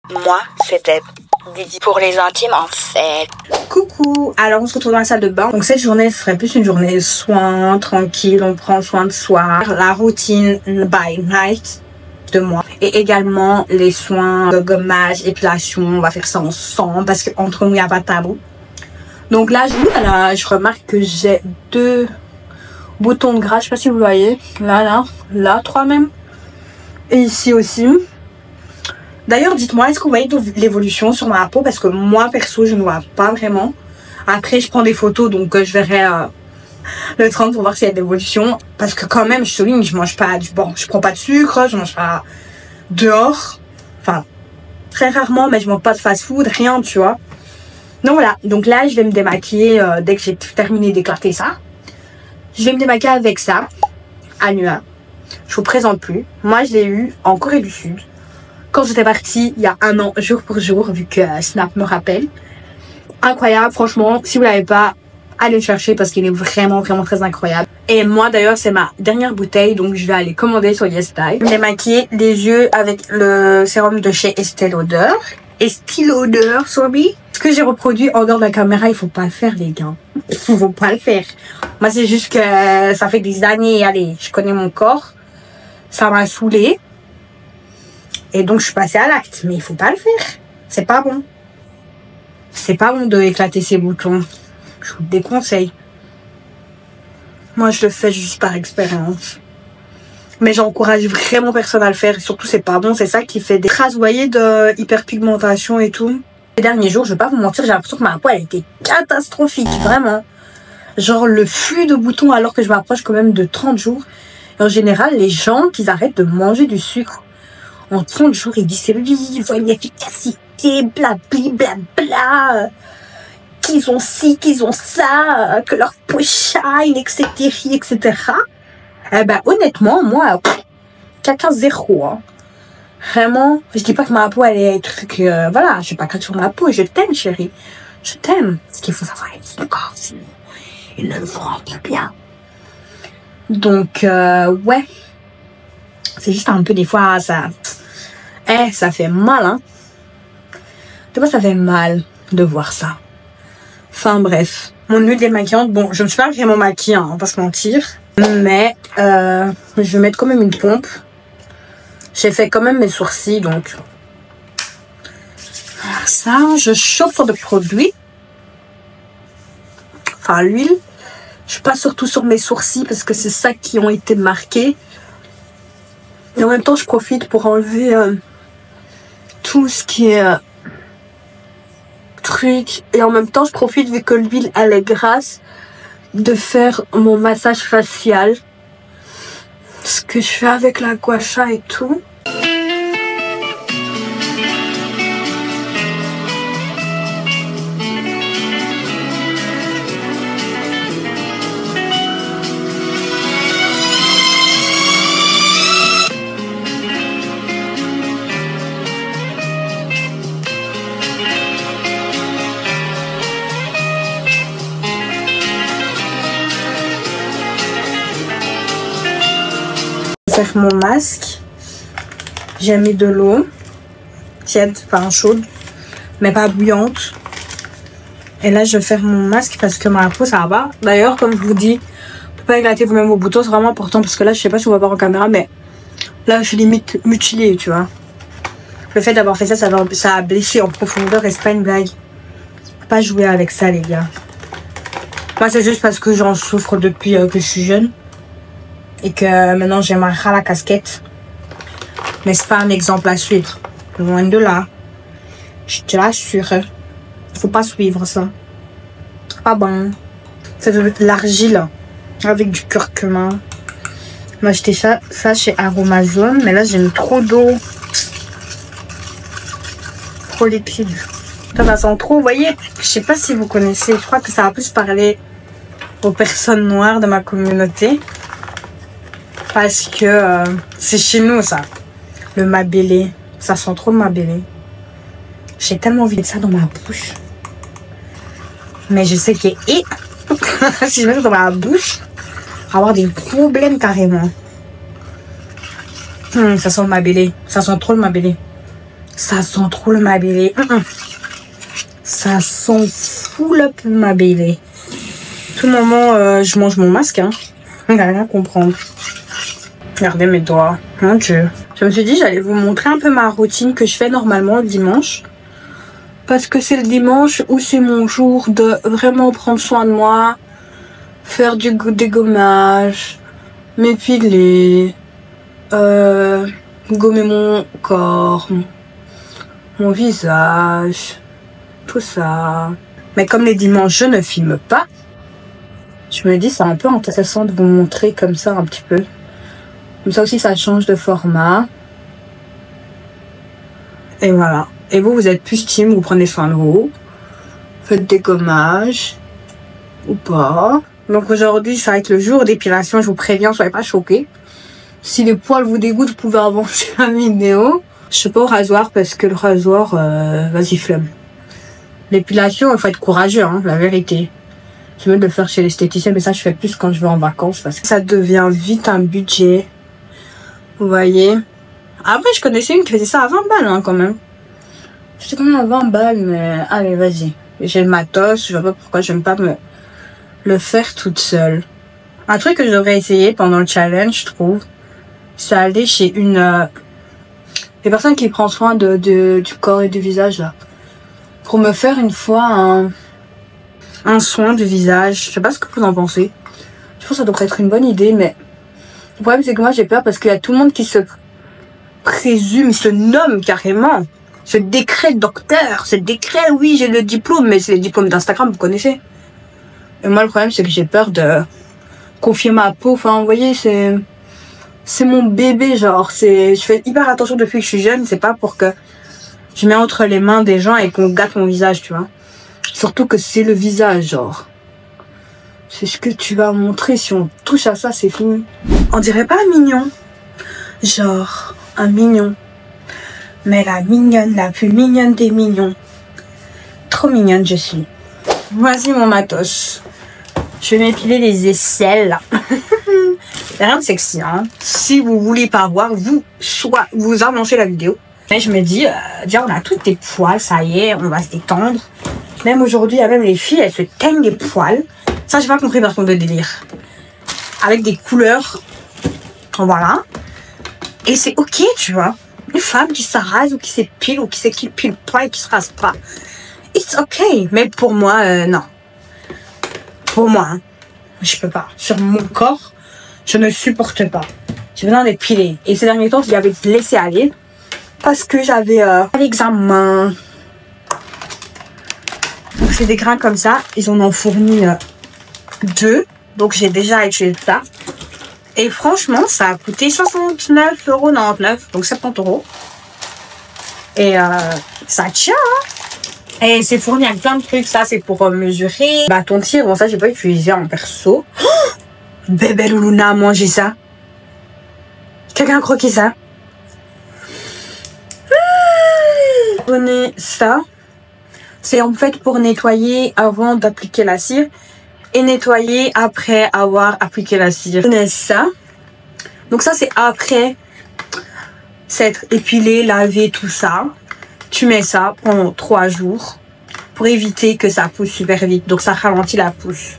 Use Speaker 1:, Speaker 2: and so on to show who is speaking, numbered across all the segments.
Speaker 1: Moi, c'était Didi pour les intimes en fait.
Speaker 2: Coucou, alors on se retrouve dans la salle de bain. Donc cette journée ce serait plus une journée soin, tranquille, on prend soin de soi. La routine by night de moi. Et également les soins de gommage, épilation, on va faire ça ensemble parce qu'entre nous il n'y a pas de tabou. Donc là je remarque que j'ai 2 boutons de gras, je sais pas si vous voyez. Là, 3 même. Et ici aussi. D'ailleurs, dites-moi, est-ce que vous voyez de l'évolution sur ma peau? Parce que moi, perso, je ne vois pas vraiment. Après, je prends des photos, donc je verrai le 30 pour voir s'il y a de l'évolution. Parce que quand même, je souligne, je mange pas je prends pas de sucre, je mange pas dehors. Enfin, très rarement, mais je mange pas de fast-food, rien, tu vois. Donc voilà, donc là, je vais me démaquiller dès que j'ai terminé d'éclater ça. Je vais me démaquiller avec ça, à Nua. Je vous présente plus. Moi, je l'ai eu en Corée du Sud. Quand j'étais partie il y a 1 an, jour pour jour, vu que Snap me rappelle. Incroyable, franchement, si vous l'avez pas, allez le chercher parce qu'il est vraiment très incroyable. Et moi d'ailleurs, c'est ma dernière bouteille, donc je vais aller commander sur YesStyle. Je vais démaquiller les yeux avec le sérum de chez Estée Lauder. Estée Lauder, sorry. Ce que j'ai reproduit en dehors de la caméra, il faut pas le faire les gars. Il faut pas le faire. Moi c'est juste que ça fait des années, allez, je connais mon corps. Ça m'a saoulée. Et donc je suis passée à l'acte, mais il faut pas le faire. C'est pas bon. C'est pas bon de éclater ses boutons. Je vous le déconseille. Moi je le fais juste par expérience. Mais j'encourage vraiment personne à le faire. Et surtout c'est pas bon, c'est ça qui fait des traces, vous voyez, de hyperpigmentation et tout. Les derniers jours, je vais pas vous mentir, j'ai l'impression que ma peau elle était catastrophique, vraiment. Genre le flux de boutons alors que je m'approche quand même de 30 jours. Et en général, les gens qui arrêtent de manger du sucre en 30 jours, ils disent c'est oui, ils ont une efficacité, blabli, blabla, qu'ils ont ci, qu'ils ont ça, que leur peau shine, etc., etc. Eh ben, honnêtement, moi, caca zéro, hein. Vraiment, je dis pas que ma peau, elle est truc, voilà, je vais pas craquer sur ma peau, je t'aime, chérie. Je t'aime. Ce qu'il faut savoir, c'est le corps, sinon, il ne le fera pas bien. Donc, ouais. C'est juste un peu, des fois, ça fait mal, hein. Des fois, ça fait mal de voir ça. Enfin, bref. Mon huile démaquillante, bon, je me suis pas vraiment maquillée, hein, on va pas se mentir. Mais, je vais mettre quand même une pompe. J'ai fait quand même mes sourcils, donc. Alors ça, je chauffe le produit. Enfin, l'huile. Je passe surtout sur mes sourcils parce que c'est ça qui ont été marqués. Et en même temps, je profite pour enlever tout ce qui est truc. Et en même temps, je profite, vu que l'huile, elle est grasse, de faire mon massage facial. Ce que je fais avec la gua sha et tout. Faire mon masque, j'ai mis de l'eau tiède, enfin chaude, mais pas bouillante. Et là je vais faire mon masque parce que ma peau ça va. D'ailleurs, comme je vous dis, ne pas éclater vous-même vos boutons, c'est vraiment important parce que là je sais pas si on va voir en caméra, mais là je suis limite mutilée, tu vois. Le fait d'avoir fait ça, ça a blessé en profondeur et c'est pas une blague. Faut pas jouer avec ça les gars. Moi c'est juste parce que j'en souffre depuis que je suis jeune. Et que maintenant j'ai mal à la casquette. Mais c'est pas un exemple à suivre. Loin de là. Je te l'assure. Faut pas suivre ça. Pas bon. C'est de l'argile avec du curcuma. Moi j'ai acheté ça chez Aromazone. Mais là j'ai mis trop d'eau. Trop liquide. Ça sent trop, vous voyez. Je sais pas si vous connaissez. Je crois que ça va plus parler aux personnes noires de ma communauté. Parce que c'est chez nous ça. Le mabélé. Ça sent trop le mabélé. J'ai tellement envie de ça dans ma bouche. Mais je sais que si je mets ça dans ma bouche, je vais avoir des problèmes carrément. Ça sent le mabélé. Ça sent trop le mabélé. Ça sent trop le Maybelline. Ça sent full up le Maybelline. Tout le moment, je mange mon masque. Hein. On va rien comprendre. Regardez mes doigts. Mon Dieu. Je me suis dit, j'allais vous montrer un peu ma routine que je fais normalement le dimanche. Parce que c'est le dimanche où c'est mon jour de vraiment prendre soin de moi. Faire du dégommage. M'épiler. Gommer mon corps. Mon visage. Tout ça. Mais comme les dimanches, je ne filme pas. Je me dis, c'est un peu intéressant de vous montrer comme ça un petit peu. Comme ça aussi, ça change de format. Et voilà. Et vous, vous êtes plus team, vous prenez soin de vous. Faites des gommages. Ou pas. Donc aujourd'hui, ça va être le jour d'épilation. Je vous préviens, soyez pas choqués. Si les poils vous dégoûtent, vous pouvez avancer la vidéo. Je suis pas au rasoir parce que le rasoir, vas-y, flemme. L'épilation, il faut être courageux, hein, la vérité. Je vais le faire chez l'esthéticien, mais ça, je fais plus quand je vais en vacances parce que ça devient vite un budget. Vous voyez. Après, je connaissais une qui faisait ça à 20 balles, hein, quand même. J'étais quand même à 20 balles, mais allez, vas-y. J'ai le matos, je vois pas pourquoi j'aime pas me le faire toute seule. Un truc que je devrais essayer pendant le challenge, je trouve, c'est aller chez une des personnes qui prennent soin du corps et du visage, là. Pour me faire une fois un soin du visage. Je sais pas ce que vous en pensez. Je pense que ça devrait être une bonne idée, mais le problème c'est que moi j'ai peur parce qu'il y a tout le monde qui se présume, se nomme carrément, se décrète docteur, se décrète oui j'ai le diplôme, mais c'est les diplômes d'Instagram, vous connaissez. Et moi le problème c'est que j'ai peur de confier ma peau, enfin vous voyez, c'est mon bébé, genre, je fais hyper attention depuis que je suis jeune, c'est pas pour que je mets entre les mains des gens et qu'on gâte mon visage, tu vois. Surtout que c'est le visage, genre. C'est ce que tu vas montrer, si on touche à ça, c'est fini. On dirait pas un mignon. Genre, un mignon. Mais la mignonne, la plus mignonne des mignons. Trop mignonne je suis. Voici mon matos. Je vais m'épiler les aisselles, là. C'est rien de sexy, hein. Si vous voulez pas voir, vous avancez la vidéo. Mais je me dis, déjà on a tous des poils, ça y est, on va se détendre. Même aujourd'hui, il y a même les filles, elles se teignent les poils. Ça, j'ai pas compris par contre le délire. Avec des couleurs. Voilà. Et c'est ok, tu vois. Une femme qui se rase ou qui s'épile ou qui s'épile pas et qui se rase pas. It's ok. Mais pour moi, non. Pour moi, hein, je peux pas. Sur mon corps, je ne supporte pas. J'ai besoin d'épiler. Et ces derniers temps, je l'avais laissé aller. Parce que j'avais l'examen. Donc c'est des grains comme ça. Ils en ont fourni 2. Donc j'ai déjà utilisé ça. Et franchement, ça a coûté 69,99 €. Donc 70 €. Et ça tient. Hein. Et c'est fourni avec plein de trucs. Ça, c'est pour mesurer. Bâton de tir. Bon, ça, j'ai pas utilisé en perso. Oh, bébé Loulouna a mangé ça. Quelqu'un a croqué ça. Prenez ça. C'est en fait pour nettoyer avant d'appliquer la cire. Et nettoyer après avoir appliqué la cire. Prenez ça. Donc ça, c'est après s'être épilé, lavé, tout ça. Tu mets ça pendant 3 jours pour éviter que ça pousse super vite. Donc ça ralentit la pousse.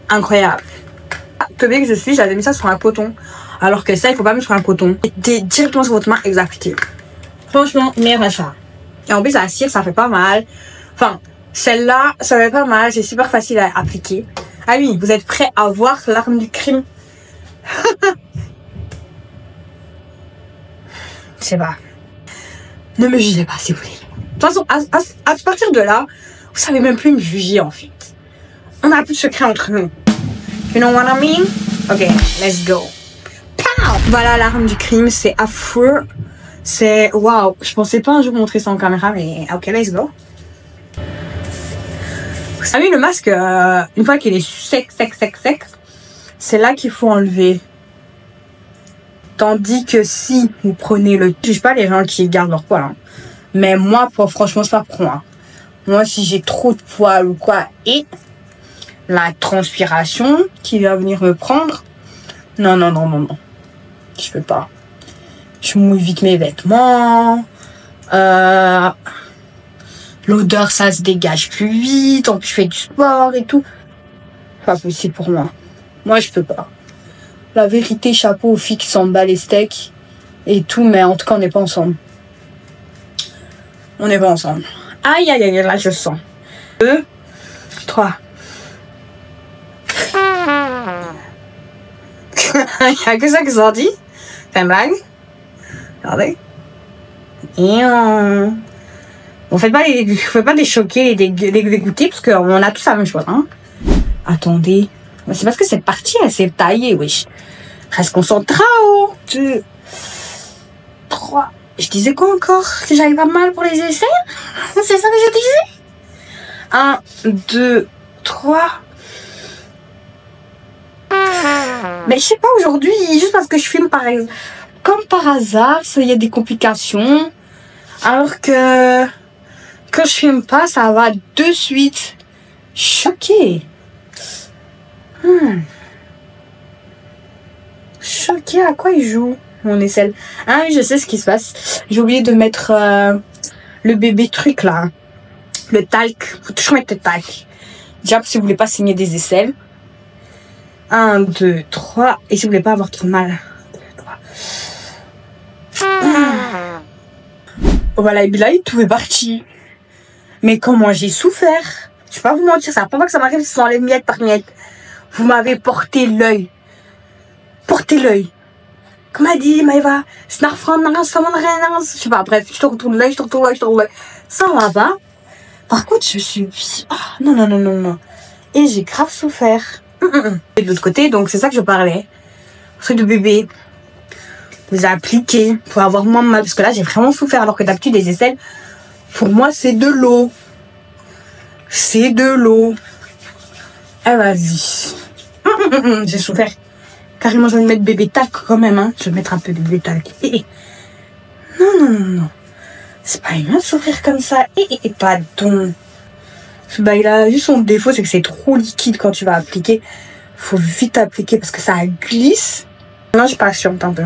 Speaker 2: Incroyable. Teubée que je suis, j'avais mis ça sur un coton. Alors que ça, il faut pas mettre sur un coton. Directement sur votre main et vous appliquez. Franchement, meilleur achat. Et en plus, la cire, ça fait pas mal. Enfin, celle-là, ça fait pas mal. C'est super facile à appliquer. Ah oui, vous êtes prêts à voir l'arme du crime? Je sais pas. Ne me jugez pas, si vous voulez. De toute façon, à partir de là, vous savez même plus me juger, en fait. On n'a plus de secret entre nous. You know what I mean? Ok, let's go. Pow! Voilà l'arme du crime, c'est affreux. C'est... Waouh, je pensais pas un jour montrer ça en caméra, mais ok, let's go. Vous savez, le masque, une fois qu'il est sec, c'est là qu'il faut enlever. Tandis que si vous prenez le... Je juge pas les gens qui gardent leur poil, hein. Mais moi, franchement, c'est pas pour moi. Moi, si j'ai trop de poils ou quoi, et la transpiration qui va venir me prendre, non. Je peux pas. Je mouille vite mes vêtements. L'odeur, ça se dégage plus vite. En plus, je fais du sport et tout. Pas possible pour moi. Moi, je peux pas. La vérité, chapeau aux filles qui s'en bat les steaks et tout, mais en tout cas, on n'est pas ensemble. On n'est pas ensemble. Aïe, aïe, aïe, là, je sens. 2, 3. Il n'y a que ça qui sorti. C'est une blague. Regardez. Et on fait pas les choquer et les dégoûter parce qu'on a tous la même chose. Hein. Attendez. C'est parce que cette partie, elle s'est taillée, wesh. Reste concentré. 2, 3. Je disais quoi encore? Que j'avais pas mal pour les essais? C'est ça que je disais? 1, 2, 3. Mais je sais pas, aujourd'hui, juste parce que je filme comme par hasard, il y a des complications. Alors que quand je filme pas, ça va de suite. Choqué. Choqué, à quoi il joue mon aisselle? Ah oui, je sais ce qui se passe. J'ai oublié de mettre le bébé truc là. Le talc. Faut toujours mettre le talc. Déjà, si vous voulez pas saigner des aisselles. 1, 2, 3. Et si vous voulez pas avoir trop mal. 1, 2, 3. Voilà, et là, tout est parti. Mais comment j'ai souffert. Je vais pas vous mentir, c'est la première fois que ça m'arrive sans les miettes par miettes. Vous m'avez porté l'œil. Porté l'œil. Comme a dit Maëva, je sais pas, bref, je te retourne l'œil, ça va pas. Par contre, je suis... non. Et j'ai grave souffert. Et de l'autre côté, donc c'est ça que je parlais. Truc de bébé. Vous appliquez pour avoir moins mal. Parce que là, j'ai vraiment souffert. Alors que d'habitude, les aisselles, pour moi, c'est de l'eau. C'est de l'eau. Eh, vas-y. J'ai souffert. Carrément, je vais mettre bébé talc quand même. Hein. Je vais mettre un peu de bébé talc. Non. C'est pas humain de souffrir comme ça. Pardon. Bah, il a juste son défaut, c'est que c'est trop liquide quand tu vas appliquer. Faut vite appliquer parce que ça glisse. Non, je patiente un peu.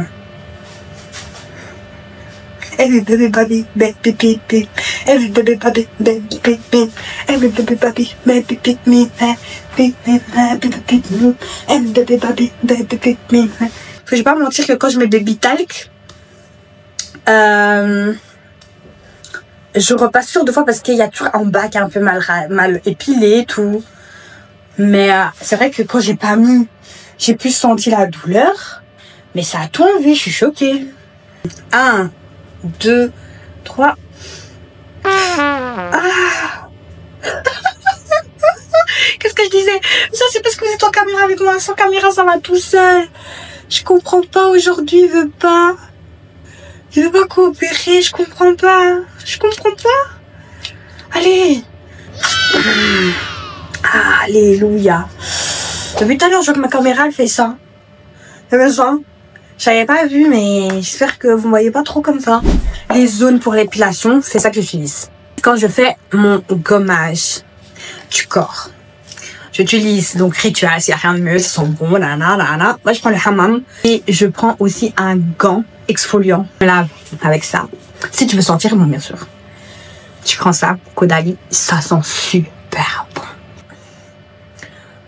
Speaker 2: Every baby baby baby baby. Every baby baby baby baby. Every baby baby baby baby me. Every baby baby baby me. Je vais pas mentir que quand je mets baby talc, je repasse sur 2 fois parce qu'il y a toujours en bas qui est un peu mal épilé et tout. Mais c'est vrai que quand j'ai pas mis, j'ai plus senti la douleur. Mais ça a tout enlevé, je suis choquée. 1, 2, 3. Qu'est-ce que je disais? Ça c'est parce que vous êtes en caméra avec moi. Sans caméra ça va tout seul. Je comprends pas aujourd'hui, il veut pas coopérer, je comprends pas. Allez. Alléluia. Depuis tout à l'heure, je vois que ma caméra, elle fait ça. J'avais pas vu, mais j'espère que vous me voyez pas trop comme ça. Les zones pour l'épilation, c'est ça que j'utilise. Quand je fais mon gommage du corps, j'utilise donc Ritual, s'il n'y a rien de mieux, ça sent bon, Moi, je prends le hammam et je prends aussi un gant exfoliant. Je lave avec ça. Si tu veux sentir, bon, bien sûr. Tu prends ça, Kodali, ça sent super bon.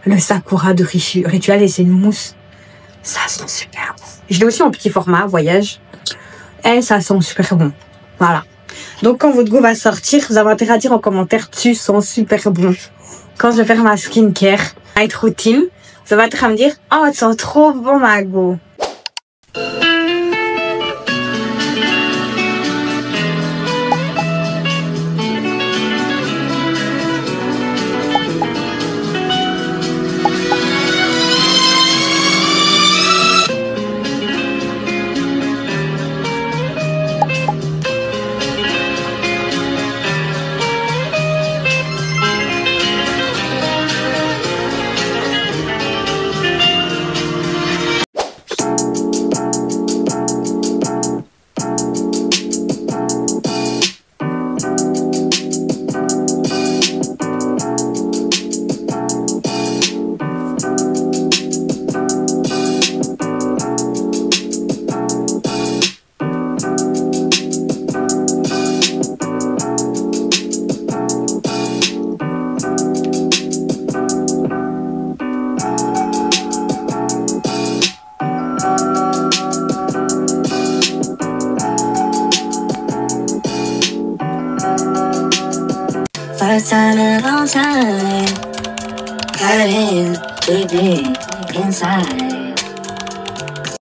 Speaker 2: Le Sakura de Ritual et c'est une mousse. Ça sent super bon. Je l'ai aussi en petit format, voyage. Et ça sent super bon. Voilà. Donc quand votre go va sortir, vous avez intérêt à dire en commentaire, tu sens super bon. Quand je vais faire ma skincare, night routine, vous avez intérêt à me dire, oh, tu sens trop bon, ma go.
Speaker 3: First time in a long time. Hurting, deep inside.